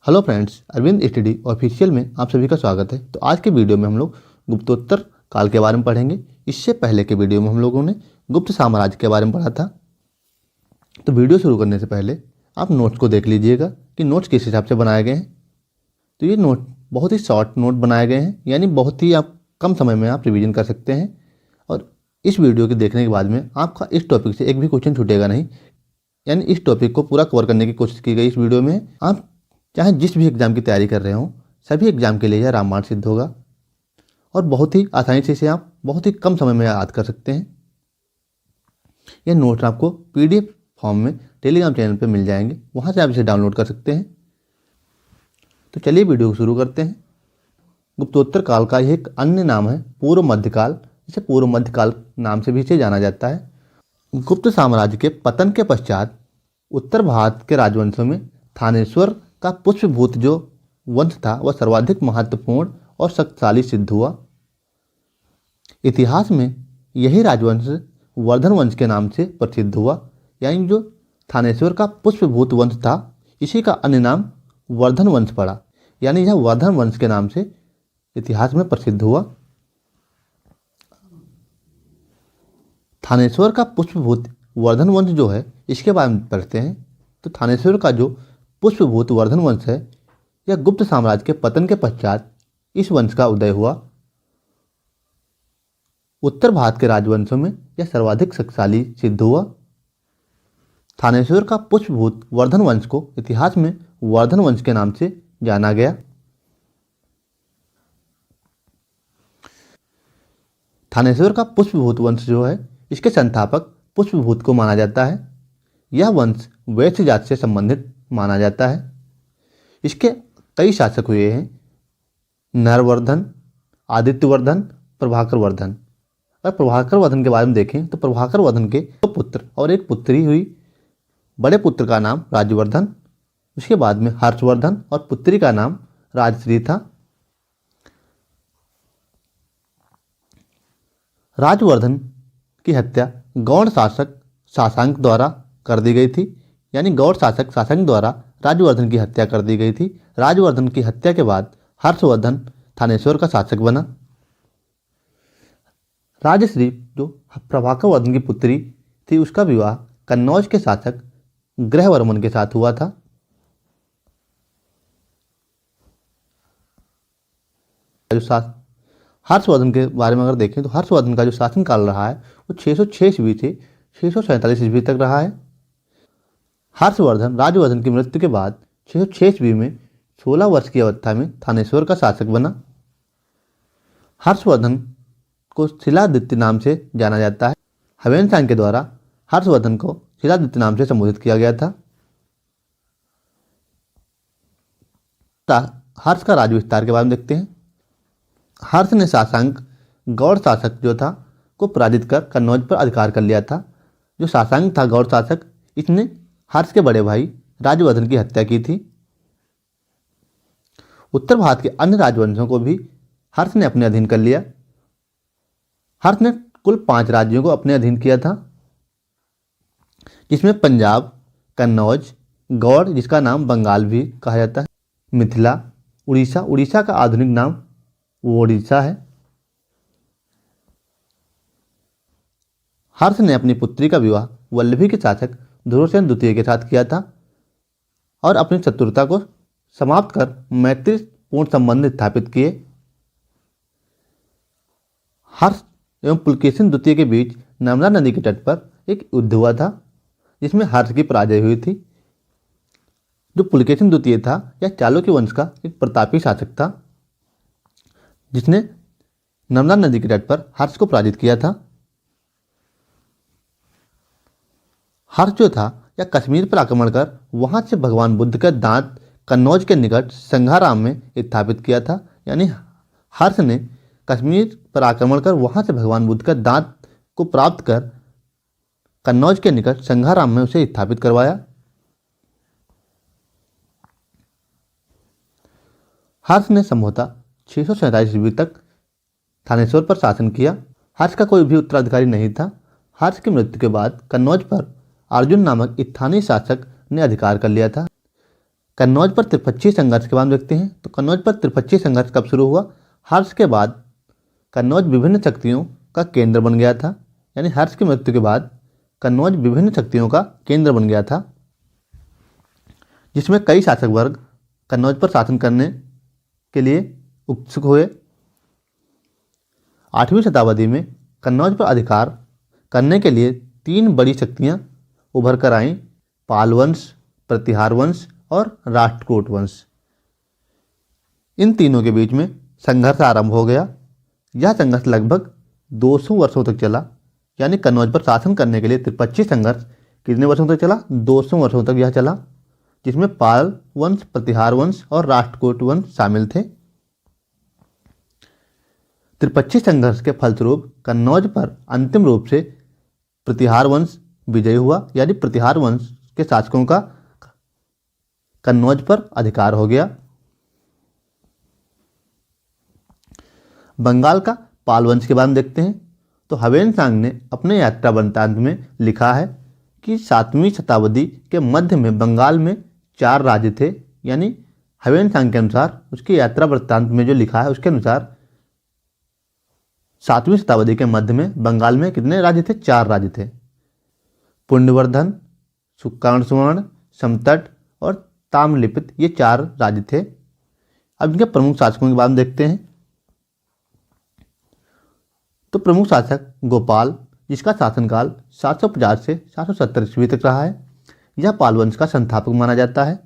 Hello friends, Arvind study official में आप सभी का स्वागत है। तो आज के वीडियो में हम लोग गुप्तोत्तर काल के बारे में पढ़ेंगे। इससे पहले के वीडियो में हम लोगों ने गुप्त साम्राज्य के बारे में पढ़ा था। तो वीडियो शुरू करने से पहले आप नोट्स को देख लीजिएगा कि नोट्स किस हिसाब से बनाए गए हैं। तो ये नोट बहुत ही शॉर्ट नोट बनाए गए हैं, यानी बहुत ही आप कम समय में आप रिविजन कर सकते हैं। और इस वीडियो के देखने के बाद में आपका इस टॉपिक से एक भी क्वेश्चन छूटेगा नहीं, यानी इस टॉपिक को पूरा कवर करने की कोशिश की गई इस वीडियो में। आप चाहे जिस भी एग्ज़ाम की तैयारी कर रहे हों, सभी एग्ज़ाम के लिए यह रामबाण सिद्ध होगा और बहुत ही आसानी से इसे आप बहुत ही कम समय में याद कर सकते हैं। यह नोट्स आपको पीडीएफ फॉर्म में टेलीग्राम चैनल पर मिल जाएंगे, वहाँ से आप इसे डाउनलोड कर सकते हैं। तो चलिए वीडियो को शुरू करते हैं। गुप्तोत्तर काल का यह एक अन्य नाम है पूर्व मध्यकाल, इसे पूर्व मध्यकाल नाम से भी इसे जाना जाता है। गुप्त साम्राज्य के पतन के पश्चात उत्तर भारत के राजवंशों में थानेश्वर का पुष्पभूत जो वंश था वह सर्वाधिक महत्वपूर्ण और शक्तिशाली सिद्ध हुआ। इतिहास में यही राजवंश वर्धन वंश के नाम से प्रसिद्ध हुआ, यानी जो थानेश्वर का पुष्पभूत वंश था इसी का अन्य नाम वर्धन वंश पड़ा, यानी यह वर्धन वंश के नाम से इतिहास में प्रसिद्ध हुआ। थानेश्वर का पुष्पभूत वर्धन वंश जो है इसके बारे में पढ़ते हैं। तो थानेश्वर का जो पुष्पभूत वर्धन वंश है यह गुप्त साम्राज्य के पतन के पश्चात इस वंश का उदय हुआ। उत्तर भारत के राजवंशों में यह सर्वाधिक शक्तिशाली सिद्ध हुआ। थानेश्वर का पुष्पभूत वर्धन वंश को इतिहास में वर्धन वंश के नाम से जाना गया। थानेश्वर का पुष्पभूत वंश जो है इसके संस्थापक पुष्पभूत को माना जाता है। यह वंश वैश्य जाति से संबंधित माना जाता है। इसके कई शासक हुए हैं, नरवर्धन, आदित्यवर्धन, प्रभाकर वर्धन। और प्रभाकर वर्धन के बारे में देखें तो प्रभाकर वर्धन के दो पुत्र और एक पुत्री हुई। बड़े पुत्र का नाम राजवर्धन, उसके बाद में हर्षवर्धन और पुत्री का नाम राजश्री था। राजवर्धन की हत्या गौड़ शासक शशांक द्वारा कर दी गई थी, यानी गौड़ शासक शशांक द्वारा राजवर्धन की हत्या कर दी गई थी। राजवर्धन की हत्या के बाद हर्षवर्धन थानेश्वर का शासक बना। राजश्री जो प्रभाकर वर्धन की पुत्री थी उसका विवाह कन्नौज के शासक ग्रहवर्मन के साथ हुआ था। हर्षवर्धन के बारे में अगर देखें तो हर्षवर्धन का जो शासनकाल रहा है वो 606 ईस्वी से 647 ईस्वी तक रहा है। हर्षवर्धन राजवर्धन की मृत्यु के बाद 606 ईस्वी में 16 वर्ष की अवस्था में थानेश्वर का शासक बना। हर्षवर्धन को शिलादित्य नाम से जाना जाता है। ह्वेन-त्सांग के द्वारा हर्षवर्धन को शिलादित्य नाम से संबोधित किया गया था। हर्ष का राज्य विस्तार के बारे में देखते हैं। हर्ष ने शशांक गौड़ शासक जो था को पराजित कर कन्नौज पर अधिकार कर लिया था। जो शशांक था गौड़ शासक, इसने हर्ष के बड़े भाई राजवर्धन की हत्या की थी। उत्तर भारत के अन्य राजवंशों को भी हर्ष ने अपने अधीन कर लिया। हर्ष ने कुल 5 राज्यों को अपने अधीन किया था, जिसमें पंजाब, कन्नौज, गौड़ जिसका नाम बंगाल भी कहा जाता है, मिथिला, उड़ीसा, उड़ीसा का आधुनिक नाम ओडिशा है। हर्ष ने अपनी पुत्री का विवाह वल्लभी के शासक धुर्वसेन द्वितीय के साथ किया था और अपनी शत्रुता को समाप्त कर मैत्रीपूर्ण संबंध स्थापित किए। हर्ष एवं पुलकेशिन द्वितीय के बीच नर्मदा नदी के तट पर एक युद्ध हुआ था जिसमें हर्ष की पराजय हुई थी। जो पुलकेशिन द्वितीय था यह चालुक्य वंश का एक प्रतापी शासक था जिसने नर्मदा नदी के तट पर हर्ष को पराजित किया था। हर्ष जो था यह कश्मीर पर आक्रमण कर वहां से भगवान बुद्ध का दांत कन्नौज के निकट संघाराम में स्थापित किया था, यानी हर्ष ने कश्मीर पर आक्रमण कर वहां से भगवान बुद्ध का दांत को प्राप्त कर कन्नौज के निकट संघाराम में उसे स्थापित करवाया। हर्ष ने संभवतः 647 ईस्वी तक थानेश्वर पर शासन किया। हर्ष का कोई भी उत्तराधिकारी नहीं था। हर्ष की मृत्यु के बाद कन्नौज पर अर्जुन नामक स्थानीय शासक ने अधिकार कर लिया था। कन्नौज पर त्रिपक्षीय संघर्ष के बारे में देखते हैं। तो कन्नौज पर त्रिपक्षीय संघर्ष कब शुरू हुआ? हर्ष के बाद कन्नौज विभिन्न शक्तियों का केंद्र बन गया था। यानी हर्ष की मृत्यु के बाद कन्नौज विभिन्न शक्तियों का केंद्र बन गया था, जिसमें कई शासक वर्ग कन्नौज पर शासन करने के लिए उत्सुक हुए। 8वीं शताब्दी में कन्नौज पर अधिकार करने के लिए 3 बड़ी शक्तियां उभर कर आईं: पाल वंश, प्रतिहार वंश और राष्ट्रकूट वंश। इन तीनों के बीच में संघर्ष आरंभ हो गया। यह संघर्ष लगभग 200 वर्षों तक चला। यानी कन्नौज पर शासन करने के लिए त्रिपक्षीय संघर्ष कितने वर्षों तक चला? 200 वर्षों तक यह चला, जिसमें पाल वंश, प्रतिहार वंश और राष्ट्रकूट वंश शामिल थे। त्रिपक्षीय संघर्ष के फलस्वरूप कन्नौज पर अंतिम रूप से प्रतिहार वंश विजयी हुआ। यानी प्रतिहार वंश के शासकों का कन्नौज पर अधिकार हो गया। बंगाल का पाल वंश के बारे में देखते हैं। तो ह्वेन-त्सांग ने अपने यात्रा वृत्तांत में लिखा है कि 7वीं शताब्दी के मध्य में बंगाल में 4 राज्य थे। यानी ह्वेन-त्सांग के अनुसार, उसकी यात्रा वृत्तांत में जो लिखा है उसके अनुसार 7वीं शताब्दी के मध्य में बंगाल में कितने राज्य थे? 4 राज्य थे। पुंडवर्धन, शुक्राणसुवर्ण, समतट और ताम्रलिप्त, ये 4 राज्य थे। अब इनके प्रमुख शासकों के बारे में देखते हैं। तो प्रमुख शासक गोपाल, जिसका शासनकाल 750 से 770 ईस्वी तक रहा है, यह पाल वंश का संस्थापक माना जाता है।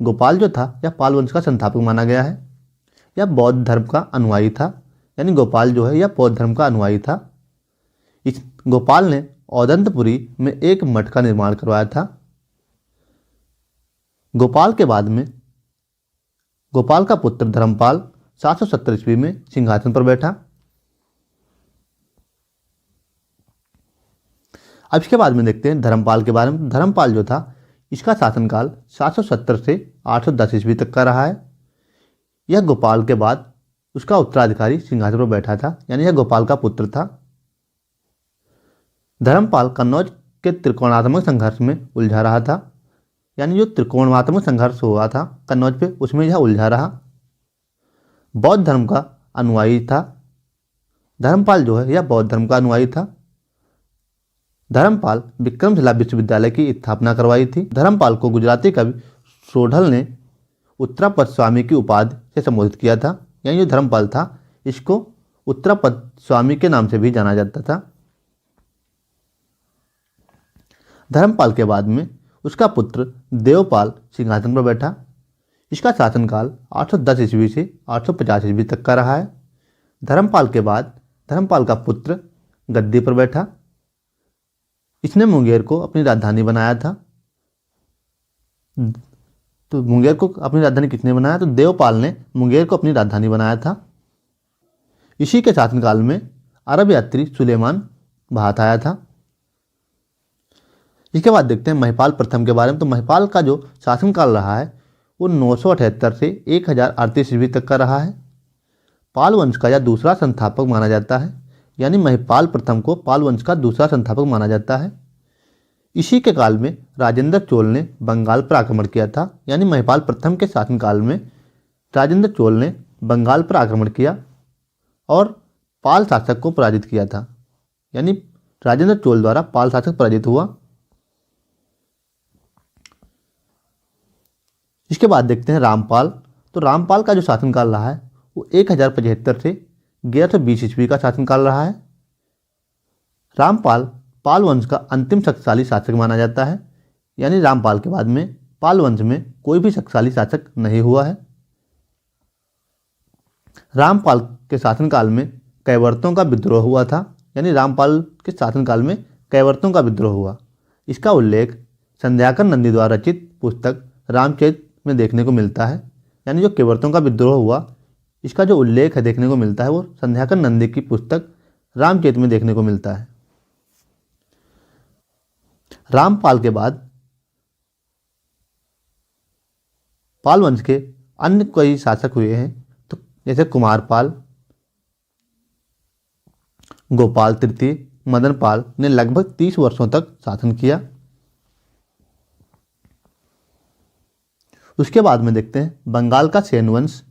गोपाल जो था यह पाल वंश का संस्थापक माना गया है। यह बौद्ध धर्म का अनुयायी था। यानी गोपाल जो है यह बौद्ध धर्म का अनुयायी था। इस गोपाल ने औदंतपुरी में एक मठ का निर्माण करवाया था। गोपाल के बाद में गोपाल का पुत्र धर्मपाल 770 ईस्वी में सिंहासन पर बैठा। अब इसके बाद में देखते हैं धर्मपाल के बारे में। धर्मपाल जो था इसका शासनकाल 770 से 810 ईस्वी तक का रहा है। यह गोपाल के बाद उसका उत्तराधिकारी सिंहासन पर बैठा था। यानी यह गोपाल का पुत्र था। धर्मपाल कन्नौज के त्रिकोणात्मक संघर्ष में उलझा रहा था। यानी जो त्रिकोणात्मक संघर्ष हुआ था कन्नौज पे, उसमें यह उलझा रहा। बौद्ध धर्म का अनुयायी था। धर्मपाल जो है यह बौद्ध धर्म का अनुयायी था। धर्मपाल विक्रमशिला विश्वविद्यालय की स्थापना करवाई थी। धर्मपाल को गुजराती कवि सोढल ने उत्तरापद स्वामी की उपाधि से संबोधित किया था। यानी जो धर्मपाल था इसको उत्तरापद स्वामी के नाम से भी जाना जाता था। धर्मपाल के बाद में उसका पुत्र देवपाल सिंहासन पर बैठा। इसका शासनकाल 810 ईस्वी से 850 ईस्वी तक का रहा है। धर्मपाल के बाद धर्मपाल का पुत्र गद्दी पर बैठा। इसने मुंगेर को अपनी राजधानी बनाया था। तो मुंगेर को अपनी राजधानी किसने बनाया? तो देवपाल ने मुंगेर को अपनी राजधानी बनाया था। इसी के शासनकाल में अरब यात्री सुलेमान भारत आया था। इसके बाद देखते हैं महिपाल प्रथम के बारे में। तो महिपाल का जो शासनकाल रहा है वो 978 से 1038 ईस्वी तक का रहा है। पाल वंश का यह दूसरा संस्थापक माना जाता है। यानी महिपाल प्रथम को पाल वंश का दूसरा संस्थापक माना जाता है। इसी के काल में राजेंद्र चोल ने बंगाल पर आक्रमण किया था। यानी महिपाल प्रथम के शासनकाल में राजेंद्र चोल ने बंगाल पर आक्रमण किया और पाल शासक को पराजित किया था। यानी राजेंद्र चोल द्वारा पाल शासक पराजित हुआ। इसके बाद देखते हैं रामपाल। तो रामपाल का जो शासनकाल रहा है वो 1075 से 1120 ईस्वी का शासनकाल रहा है। रामपाल पाल वंश का अंतिम शक्तिशाली शासक माना जाता है। यानी रामपाल के बाद में पाल वंश में कोई भी शक्तिशाली शासक नहीं हुआ है। रामपाल के शासनकाल में कैवर्तों का विद्रोह हुआ था। यानी रामपाल के शासनकाल में कैवर्तों का विद्रोह हुआ। इसका उल्लेख संध्याकर नंदी द्वारा रचित पुस्तक रामचरित में देखने को मिलता है। यानी जो कैवर्तों का विद्रोह हुआ इसका जो उल्लेख है देखने को मिलता है वो संध्याकर नंदी की पुस्तक रामचरित में देखने को मिलता है। रामपाल के बाद पाल वंश के अन्य कई शासक हुए हैं। तो जैसे कुमारपाल, गोपाल तृतीय, मदनपाल ने लगभग 30 वर्षों तक शासन किया। उसके बाद में देखते हैं बंगाल का सेन वंश।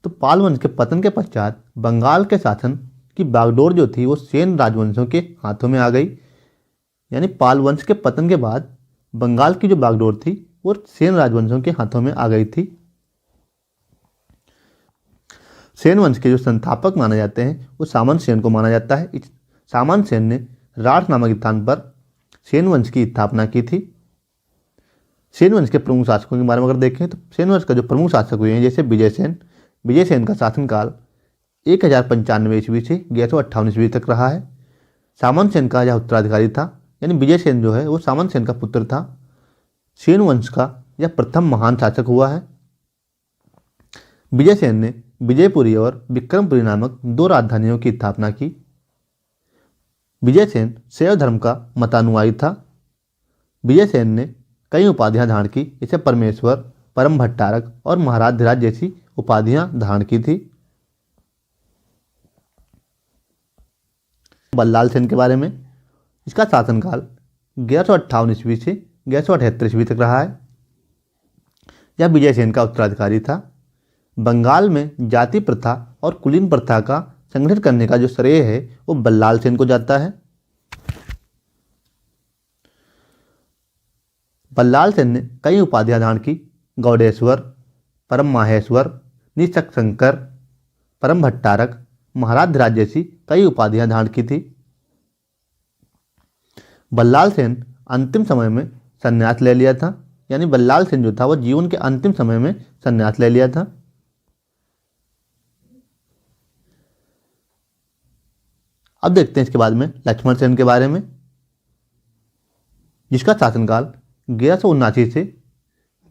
तो पाल वंश के पतन के पश्चात बंगाल के शासन की बागडोर जो थी वो सेन राजवंशों के हाथों में आ गई। यानी पाल वंश के पतन के बाद बंगाल की जो बागडोर थी वो सेन राजवंशों के हाथों में आ गई थी। सेन वंश के जो संस्थापक माने जाते हैं वो सामंत सेन को माना जाता है। सामंत सेन ने राठ नामक स्थान पर सेन वंश की स्थापना की थी। सेन वंश के प्रमुख शासकों के बारे में अगर देखें तो सेन वंश का जो प्रमुख शासक हुए हैं जैसे विजय सेन। विजय सेन का शासनकाल 1095 ईस्वी से 1158 ईस्वी तक रहा है। सामंत सेन का यह उत्तराधिकारी था, यानी विजय सेन जो है वो सामंत सेन का पुत्र था। सेन वंश का यह प्रथम महान शासक हुआ है। विजय सेन ने विजयपुरी और विक्रमपुरी नामक 2 राजधानियों की स्थापना की। विजय सेन शैव धर्म का मतानुयायी था। विजय सेन ने कई उपाधियां धारण की, जैसे परमेश्वर, परम भट्टारक और महाराजधिराज जैसी उपाधियां धारण की थी। बल्लाल सेन के बारे में, इसका शासनकाल 1158 ईस्वी से 1178 ईस्वी तक रहा है। यह विजय सेन का उत्तराधिकारी था। बंगाल में जाति प्रथा और कुलीन प्रथा का संगठन करने का जो श्रेय है वो बल्लाल सेन को जाता है। बल्लाल सेन ने कई उपाधियां धारण की, गौडेश्वर, परम माहेश्वर, निशक शंकर, परम भट्टारक, महाराजधिराज जैसी कई उपाधियां धारण की थी। बल्लाल सेन अंतिम समय में संन्यास ले लिया था। यानी बल्लाल सेन जो था वो जीवन के अंतिम समय में संन्यास ले लिया था। अब देखते हैं इसके बाद में लक्ष्मण सेन के बारे में, जिसका शासनकाल 1179 से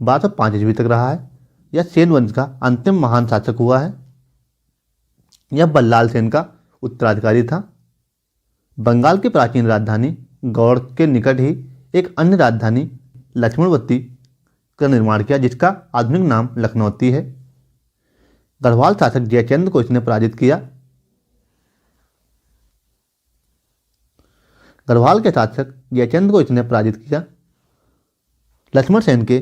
1205 ईस्वी तक रहा है। यह सेन वंश का अंतिम महान शासक हुआ है। यह बल्लाल सेन का उत्तराधिकारी था। बंगाल की प्राचीन राजधानी गौड़ के निकट ही एक अन्य राजधानी लक्ष्मणवती का निर्माण किया, जिसका आधुनिक नाम लखनौती है। गढ़वाल शासक जयचंद्र को इसने पराजित किया। गढ़वाल के शासक जयचंद्र को इसने पराजित किया। लक्ष्मण सेन के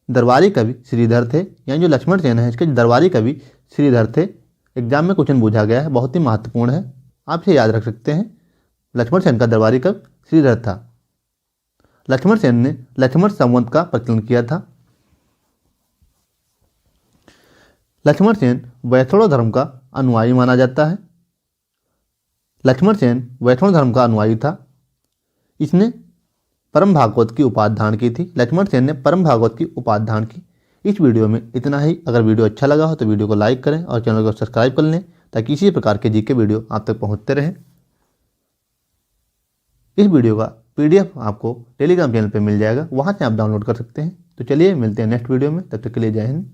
दरबारी कवि श्रीधर थे। यानी जो लक्ष्मण सेन है इसके दरबारी कवि श्रीधर थे। एग्जाम में क्वेश्चन पूछा गया है, बहुत ही महत्वपूर्ण है, आप इसे याद रख सकते हैं। लक्ष्मण सेन का दरबारी कवि श्रीधर था। लक्ष्मण सेन ने लक्ष्मण संवत का प्रचलन किया था। लक्ष्मण सेन वैष्णव धर्म का अनुयायी माना जाता है। लक्ष्मण सेन वैष्णव धर्म का अनुयायी था। इसने परम भागवत की उपाधि धारण की थी। लक्ष्मण सेन ने परम भागवत की उपाधि धारण की। इस वीडियो में इतना ही। अगर वीडियो अच्छा लगा हो तो वीडियो को लाइक करें और चैनल को सब्सक्राइब कर लें, ताकि इसी प्रकार के जीके वीडियो आप तक पहुंचते रहें। इस वीडियो का PDF आपको टेलीग्राम चैनल पर मिल जाएगा, वहां से आप डाउनलोड कर सकते हैं। तो चलिए मिलते हैं नेक्स्ट वीडियो में, तब तक के लिए जय हिंद।